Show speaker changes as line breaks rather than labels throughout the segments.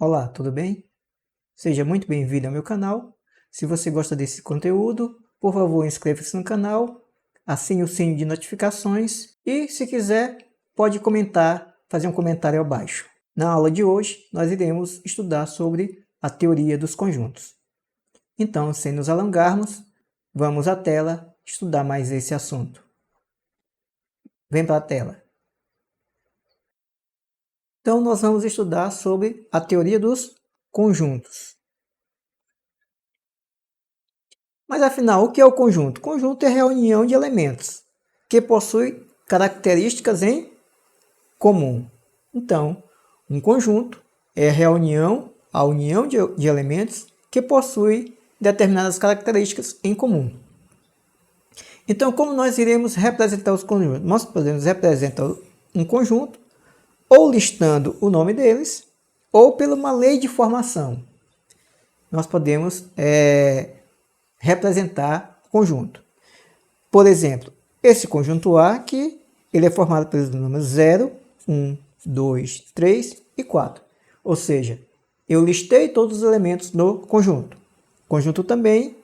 Olá, tudo bem? Seja muito bem-vindo ao meu canal. Se você gosta desse conteúdo, por favor, inscreva-se no canal, assine o sininho de notificações e, se quiser, pode comentar, fazer um comentário abaixo. Na aula de hoje, nós iremos estudar sobre a teoria dos conjuntos. Então, sem nos alongarmos, vamos à tela estudar mais esse assunto. Vem para a tela. Então, nós vamos estudar sobre a teoria dos conjuntos. Mas afinal, o que é o conjunto? Conjunto é a reunião de elementos que possuem características em comum. Então, um conjunto é a união de elementos que possuem determinadas características em comum. Então, como nós iremos representar os conjuntos? Nós podemos representar um conjunto ou listando o nome deles ou por uma lei de formação. Nós podemos representar conjunto. Por exemplo, esse conjunto A aqui, ele é formado pelos números 0, 1, 2, 3 e 4. Ou seja, eu listei todos os elementos do conjunto. Conjunto também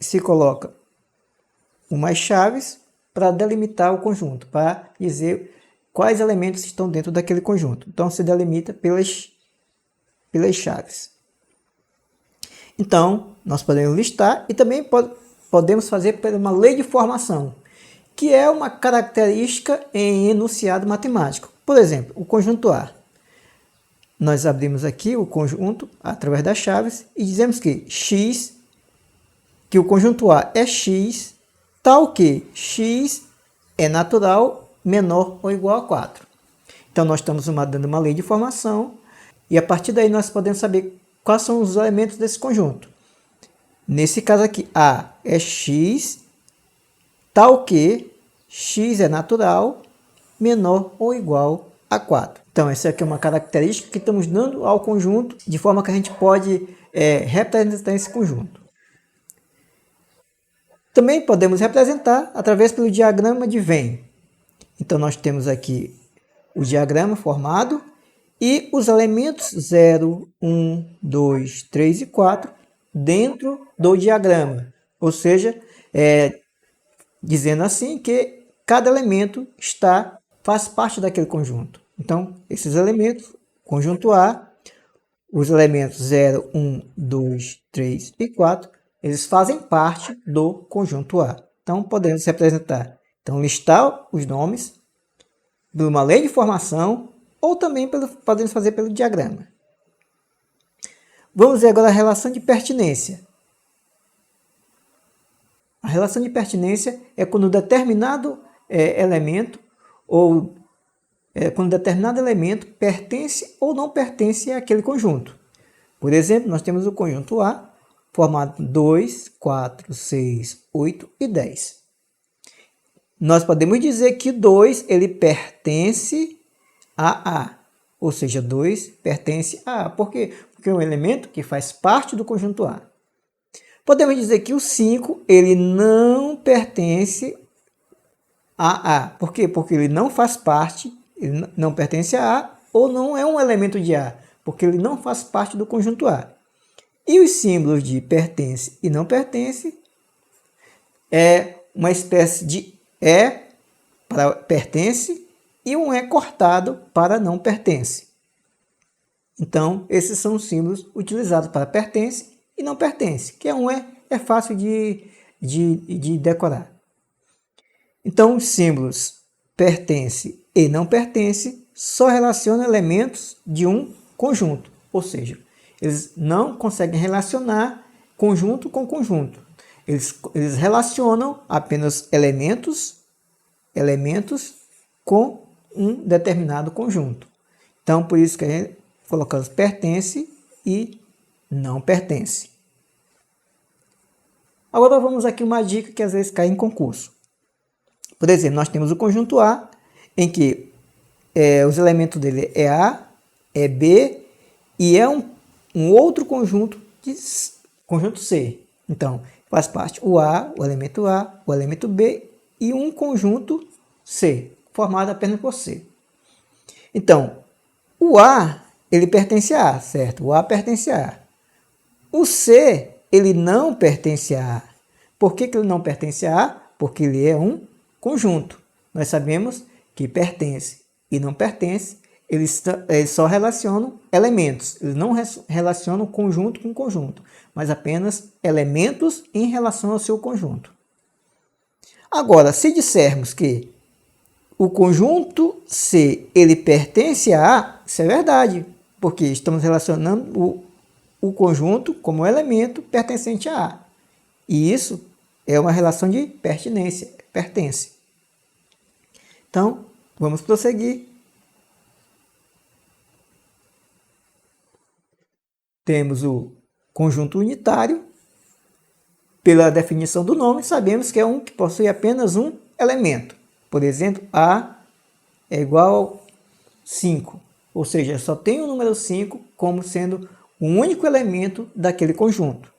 se coloca umas chaves para delimitar o conjunto, para dizer quais elementos estão dentro daquele conjunto. Então, se delimita pelas chaves. Então, nós podemos listar e também podemos fazer por uma lei de formação, que é uma característica em enunciado matemático. Por exemplo, o conjunto A. Nós abrimos aqui o conjunto através das chaves e dizemos que o conjunto A é x, tal que x é natural menor ou igual a 4. Então, nós estamos dando uma lei de formação e a partir daí nós podemos saber quais são os elementos desse conjunto. Nesse caso aqui, A é x, tal que x é natural menor ou igual a 4. Então, essa aqui é uma característica que estamos dando ao conjunto, de forma que a gente pode representar esse conjunto. Também podemos representar através do diagrama de Venn. Então, nós temos aqui o diagrama formado e os elementos 0, 1, 2, 3 e 4 dentro do diagrama. Ou seja, dizendo assim que cada elemento faz parte daquele conjunto. Então, esses elementos, conjunto A, os elementos 0, 1, 2, 3 e 4, eles fazem parte do conjunto A. Então, podemos representar, listar os nomes por uma lei de formação ou também podemos fazer pelo diagrama. Vamos ver agora a relação de pertinência. A relação de pertinência é quando determinado elemento ou quando determinado elemento pertence ou não pertence àquele conjunto. Por exemplo, nós temos o conjunto A formado por 2, 4, 6, 8 e 10. Nós podemos dizer que 2 ele pertence a A, ou seja, 2 pertence a A. Por quê? Porque é um elemento que faz parte do conjunto A. Podemos dizer que o 5 ele não pertence a A. Por quê? Porque ele não faz parte, ele não pertence a A, ou não é um elemento de A, porque ele não faz parte do conjunto A. E os símbolos de pertence e não pertence é uma espécie de E para pertence e um E cortado para não pertence. Então, esses são os símbolos utilizados para pertence e não pertence, que é fácil de decorar. Então, os símbolos pertence e não pertence só relacionam elementos de um conjunto, ou seja, eles não conseguem relacionar conjunto com conjunto. Eles relacionam apenas elementos com um determinado conjunto. Então, por isso que a gente colocamos pertence e não pertence. Agora vamos aqui uma dica que às vezes cai em concurso. Por exemplo, nós temos o conjunto A, em que os elementos dele é A, é B e é um outro conjunto conjunto C. Então, faz parte o elemento B e um conjunto C, formado apenas por C. Então, o A ele pertence a A, certo? O A pertence a A. O C, ele não pertence a A. Por que ele não pertence a A? Porque ele é um conjunto. Nós sabemos que pertence e não pertence, eles só relacionam elementos. Eles não relacionam conjunto com conjunto, mas apenas elementos em relação ao seu conjunto. Agora, se dissermos que o conjunto C ele pertence a A, isso é verdade, porque estamos relacionando o conjunto como elemento pertencente a A. E isso é uma relação de pertinência, pertence. Então, vamos prosseguir. Temos o conjunto unitário. Pela definição do nome, sabemos que é um que possui apenas um elemento. Por exemplo, A é igual a 5. Ou seja, só tem o número 5 como sendo o único elemento daquele conjunto.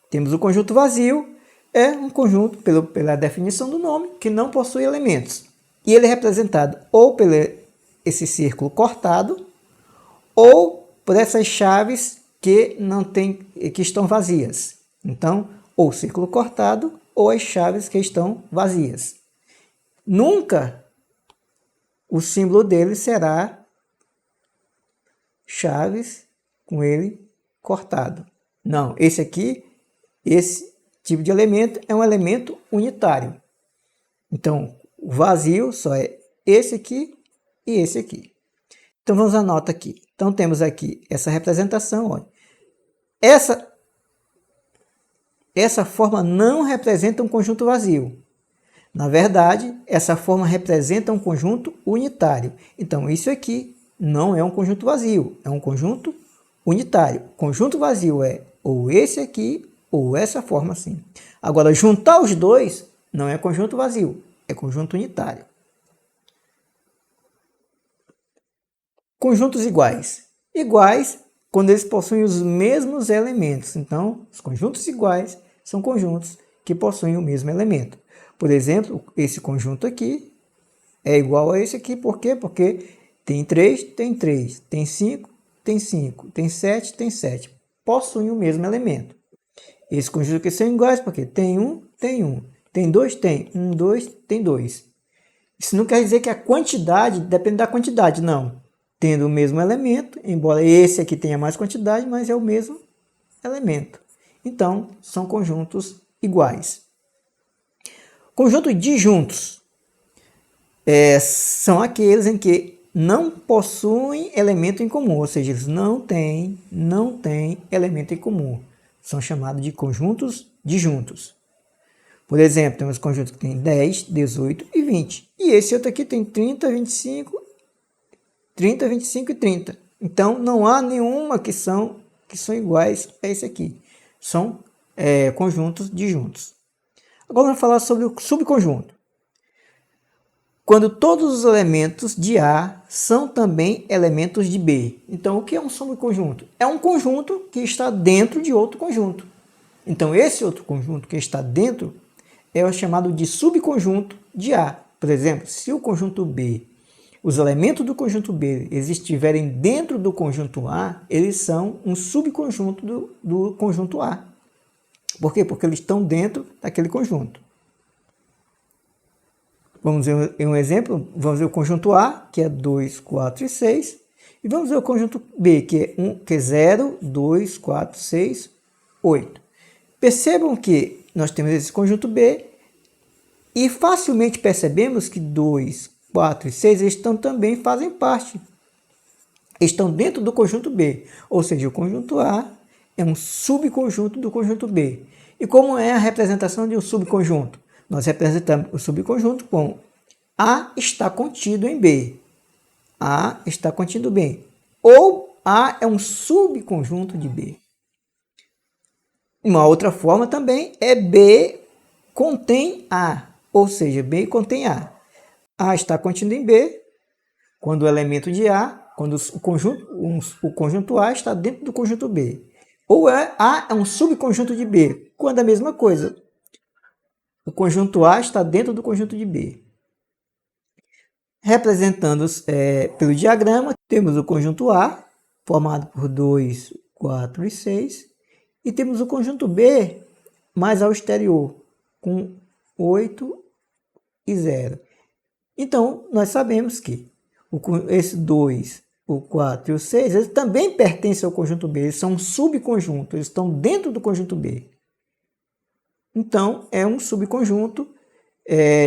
Temos o conjunto vazio. É um conjunto, pela definição do nome, que não possui elementos. E ele é representado ou por esse círculo cortado, ou por essas chaves que estão vazias. Então, ou círculo cortado, ou as chaves que estão vazias. Nunca o símbolo dele será chaves com ele cortado. Não, esse tipo de elemento é um elemento unitário. Então, o vazio só é esse aqui e esse aqui. Então, vamos à nota aqui. Então, temos aqui essa representação. Olha. Essa forma não representa um conjunto vazio. Na verdade, essa forma representa um conjunto unitário. Então, isso aqui não é um conjunto vazio, é um conjunto unitário. Conjunto vazio é ou esse aqui ou essa forma assim. Agora, juntar os dois não é conjunto vazio, é conjunto unitário. Conjuntos iguais. Iguais quando eles possuem os mesmos elementos. Então, os conjuntos iguais são conjuntos que possuem o mesmo elemento. Por exemplo, esse conjunto aqui é igual a esse aqui. Por quê? Porque tem 3, tem 3. Tem 5, tem 5. Tem 7, tem 7. Possuem o mesmo elemento. Esse conjunto aqui são iguais porque tem 1, tem 1. Tem 2, tem 1, 2, tem 2. Isso não quer dizer que a quantidade depende da quantidade, não. Tendo o mesmo elemento, embora esse aqui tenha mais quantidade, mas é o mesmo elemento. Então, são conjuntos iguais. Conjuntos disjuntos são aqueles em que não possuem elemento em comum, ou seja, eles não têm elemento em comum. São chamados de conjuntos disjuntos. Por exemplo, temos conjuntos que tem 10, 18 e 20. E esse outro aqui tem 30, 25 e 30. Então, não há nenhuma que são iguais a esse aqui. São conjuntos disjuntos. Agora vamos falar sobre o subconjunto. Quando todos os elementos de A são também elementos de B. Então, o que é um subconjunto? É um conjunto que está dentro de outro conjunto. Então, esse outro conjunto que está dentro é o chamado de subconjunto de A. Por exemplo, se o conjunto B, os elementos do conjunto B estiverem dentro do conjunto A, eles são um subconjunto do conjunto A. Por quê? Porque eles estão dentro daquele conjunto. Vamos ver um exemplo. Vamos ver o conjunto A, que é 2, 4 e 6. E vamos ver o conjunto B, que é 0, 2, 4, 6, 8. Percebam que nós temos esse conjunto B e facilmente percebemos que 2, 4 e 6 também fazem parte. Estão dentro do conjunto B. Ou seja, o conjunto A é um subconjunto do conjunto B. E como é a representação de um subconjunto? Nós representamos o subconjunto com A está contido em B. A está contido em B. Ou A é um subconjunto de B. Uma outra forma também é B contém A. Ou seja, B contém A. A está contido em B quando o elemento de A, quando o conjunto A está dentro do conjunto B. Ou A é um subconjunto de B, quando a mesma coisa. O conjunto A está dentro do conjunto de B. Representando pelo diagrama, temos o conjunto A, formado por 2, 4 e 6. E temos o conjunto B mais ao exterior, com 8 e 0. Então, nós sabemos que esse 2, o 4 e o 6, eles também pertencem ao conjunto B, eles são um subconjunto, eles estão dentro do conjunto B. Então, é um subconjunto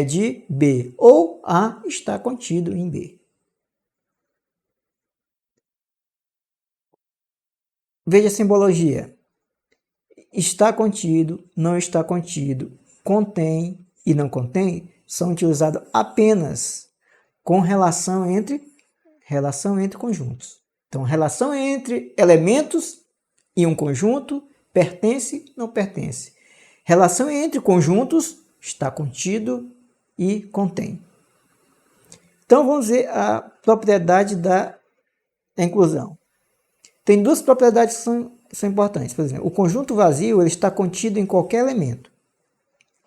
de B, ou A está contido em B. Veja a simbologia. Está contido, não está contido, contém e não contém são utilizados apenas com relação entre conjuntos. Então, relação entre elementos e um conjunto, pertence, não pertence. Relação entre conjuntos, está contido e contém. Então, vamos ver a propriedade da inclusão. Tem duas propriedades que são importantes. Por exemplo, o conjunto vazio ele está contido em qualquer elemento.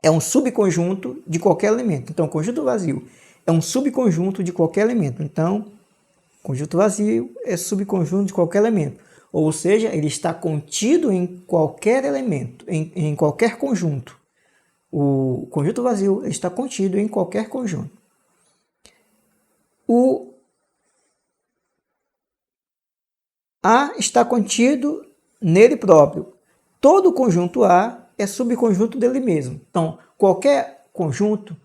É um subconjunto de qualquer elemento. Então, o conjunto vazio é um subconjunto de qualquer elemento. Então, o conjunto vazio é subconjunto de qualquer elemento. Ou seja, ele está contido em qualquer elemento, em qualquer conjunto. O conjunto vazio está contido em qualquer conjunto. O A está contido nele próprio. Todo conjunto A é subconjunto dele mesmo. Então, qualquer conjunto,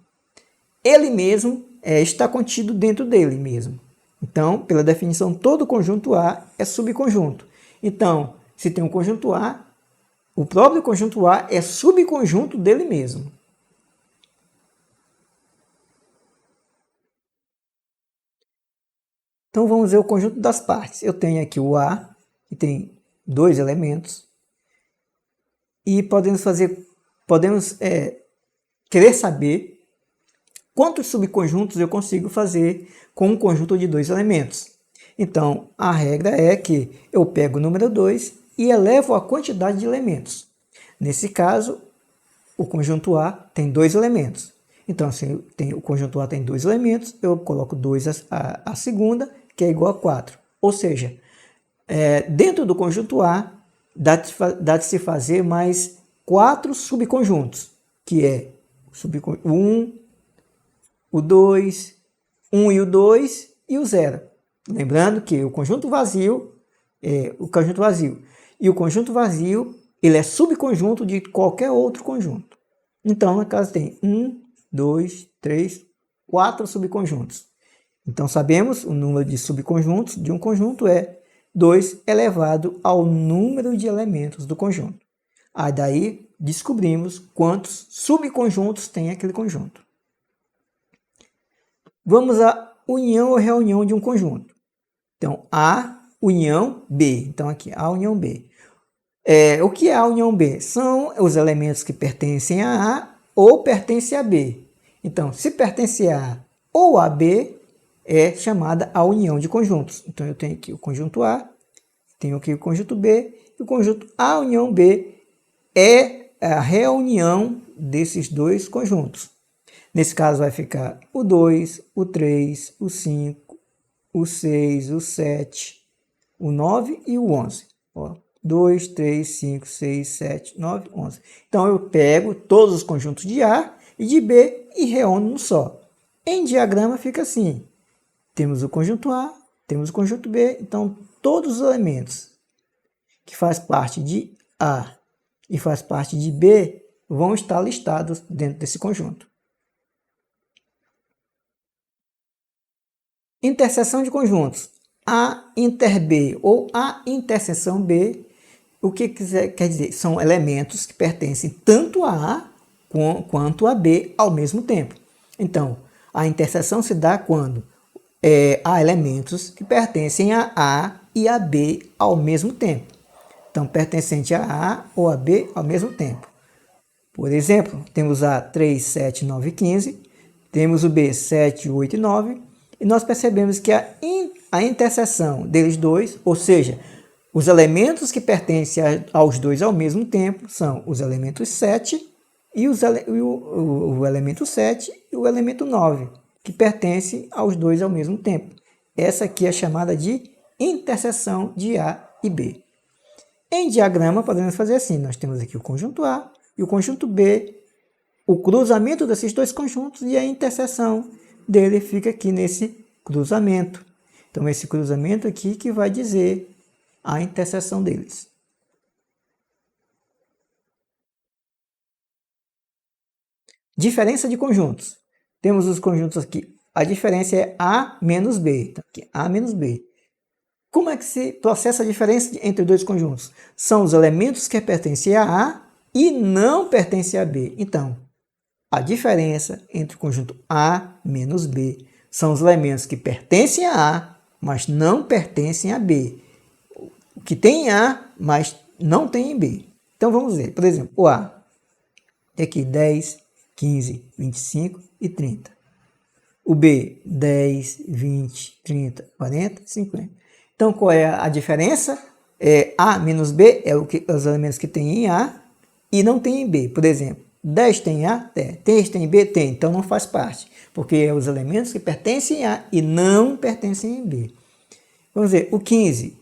ele mesmo está contido dentro dele mesmo. Então, pela definição, todo conjunto A é subconjunto. Então, se tem um conjunto A, o próprio conjunto A é subconjunto dele mesmo. Então, vamos ver o conjunto das partes. Eu tenho aqui o A, que tem 2 elementos. E podemos querer saber quantos subconjuntos eu consigo fazer com um conjunto de 2 elementos. Então, a regra é que eu pego o número 2 e elevo a quantidade de elementos. Nesse caso, o conjunto A tem 2 elementos. Então, se o conjunto A tem 2 elementos, eu coloco 2 a segunda, que é igual a 4. Ou seja, dentro do conjunto A, dá de se fazer mais 4 subconjuntos, que é o 1, o 2, 1 e o 2 e o 0. Lembrando que o conjunto vazio é o conjunto vazio. E o conjunto vazio ele é subconjunto de qualquer outro conjunto. Então, no caso, tem 1, 2, 3, 4 subconjuntos. Então, sabemos o número de subconjuntos de um conjunto é 2 elevado ao número de elementos do conjunto. Aí daí descobrimos quantos subconjuntos tem aquele conjunto. Vamos à união ou reunião de um conjunto. Então, A união B. Então, aqui, A união B. O que é a união B? São os elementos que pertencem a A ou pertencem a B. Então, se pertence a A ou a B, é chamada a união de conjuntos. Então, eu tenho aqui o conjunto A, tenho aqui o conjunto B, e o conjunto A união B é a reunião desses dois conjuntos. Nesse caso, vai ficar o 2, o 3, o 5, o 6, o 7, o 9 e o 11. 2, 3, 5, 6, 7, 9, 11. Então, eu pego todos os conjuntos de A e de B e reúno num só. Em diagrama fica assim. Temos o conjunto A, temos o conjunto B. Então, todos os elementos que fazem parte de A e faz parte de B vão estar listados dentro desse conjunto. Interseção de conjuntos. A inter B ou A interseção B, o que quer dizer? São elementos que pertencem tanto a A quanto a B ao mesmo tempo. Então, a interseção se dá quando há elementos que pertencem a A e a B ao mesmo tempo. Então, pertencente a A ou a B ao mesmo tempo. Por exemplo, temos A 3, 7, 9 e 15, temos o B 7, 8 e 9, e nós percebemos que a interseção deles dois, ou seja, os elementos que pertencem aos dois ao mesmo tempo, são os elementos 7 e o elemento 7 e o elemento 9, que pertencem aos dois ao mesmo tempo. Essa aqui é chamada de interseção de A e B. Em diagrama, podemos fazer assim, nós temos aqui o conjunto A e o conjunto B, o cruzamento desses dois conjuntos e a interseção dele fica aqui nesse cruzamento. Então, esse cruzamento aqui que vai dizer a interseção deles. Diferença de conjuntos. Temos os conjuntos aqui. A diferença é A menos B. Então, aqui, A menos B. Como é que se processa a diferença entre dois conjuntos? São os elementos que pertencem a A e não pertencem a B. Então, a diferença entre o conjunto A menos B são os elementos que pertencem a A, mas não pertencem a B. O que tem em A, mas não tem em B. Então, vamos ver. Por exemplo, o A. Tem aqui 10, 15, 25 e 30. O B, 10, 20, 30, 40, 50. Então, qual é a diferença? A menos B é os elementos que tem em A e não tem em B. Por exemplo, 10 tem em A? Tem. 10 tem em B? Tem. Então, não faz parte, porque é os elementos que pertencem a e não pertencem em B. Vamos ver, o 15.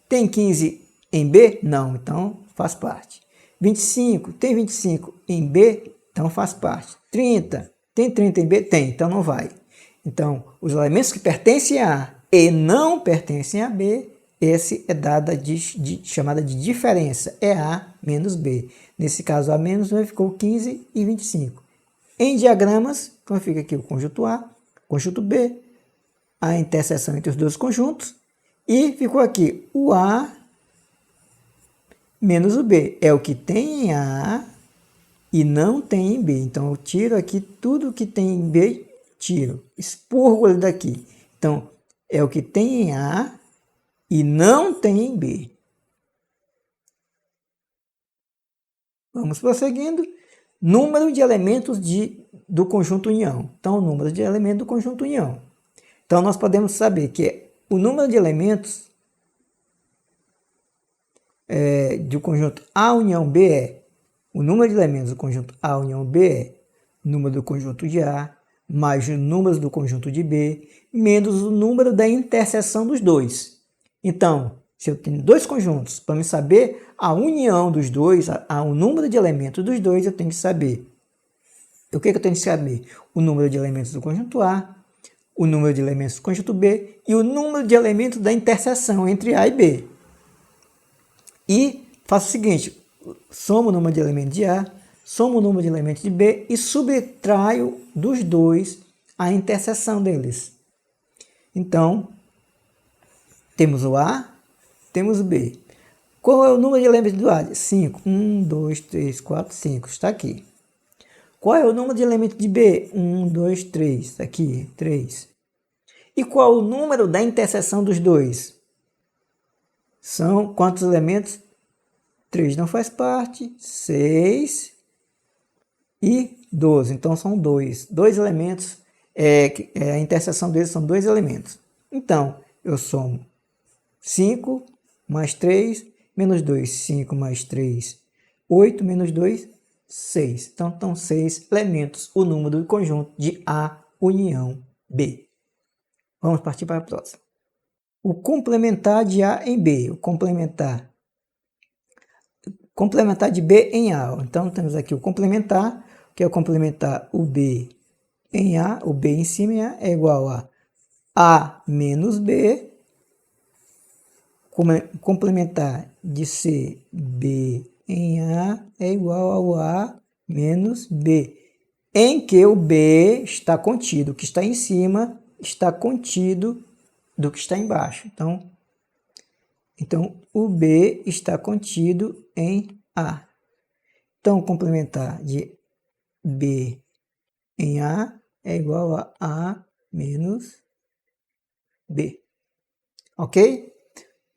Tem 15 em B? Não, então faz parte. 25. Tem 25 em B? Então faz parte. 30. Tem 30 em B? Tem, então não vai. Então, os elementos que pertencem a A e não pertencem a B, esse é dada chamada de diferença, é A menos B. Nesse caso, A menos B ficou 15 e 25. Em diagramas, então fica aqui o conjunto A, conjunto B, a interseção entre os dois conjuntos, e ficou aqui o A menos o B. É o que tem em A e não tem em B. Então, eu tiro aqui tudo que tem em B, tiro, expurgo ele daqui. Então, é o que tem em A e não tem em B. Vamos prosseguindo. Número de elementos do conjunto união. Então, o número de elementos do conjunto união. Então, nós podemos saber que o número de elementos do conjunto A união B é o número de elementos do conjunto A união B é o número do conjunto de A mais o número do conjunto de B menos o número da interseção dos dois. Então, se eu tenho dois conjuntos, para me saber a união dos dois, o número de elementos dos dois, eu tenho que saber. O que eu tenho que saber? O número de elementos do conjunto A, o número de elementos do conjunto B e o número de elementos da interseção entre A e B. E faço o seguinte, somo o número de elementos de A, somo o número de elementos de B e subtraio dos dois a interseção deles. Então, temos o A, temos o B. Qual é o número de elementos do A? 5. 1, 2, 3, 4, 5. Está aqui. Qual é o número de elementos de B? 1, 2, 3. Está aqui. 3. E qual o número da interseção dos dois? São quantos elementos? 3 não faz parte. 6 e 12. Então, são 2. 2 elementos. A interseção deles são 2 elementos. Então, eu somo 5 mais 3, menos 2, 5 mais 3, 8, menos 2, 6. Então, estão 6 elementos, o número do conjunto de A união B. Vamos partir para a próxima. O complementar de A em B. O complementar de B em A. Então, temos aqui o complementar, que é o complementar o B em A. O B em cima em A é igual a A menos B. Complementar de C, B em A é igual ao A menos B, em que o B está contido, o que está em cima está contido do que está embaixo. Então o B está contido em A. Então, complementar de B em A é igual a menos B. Ok?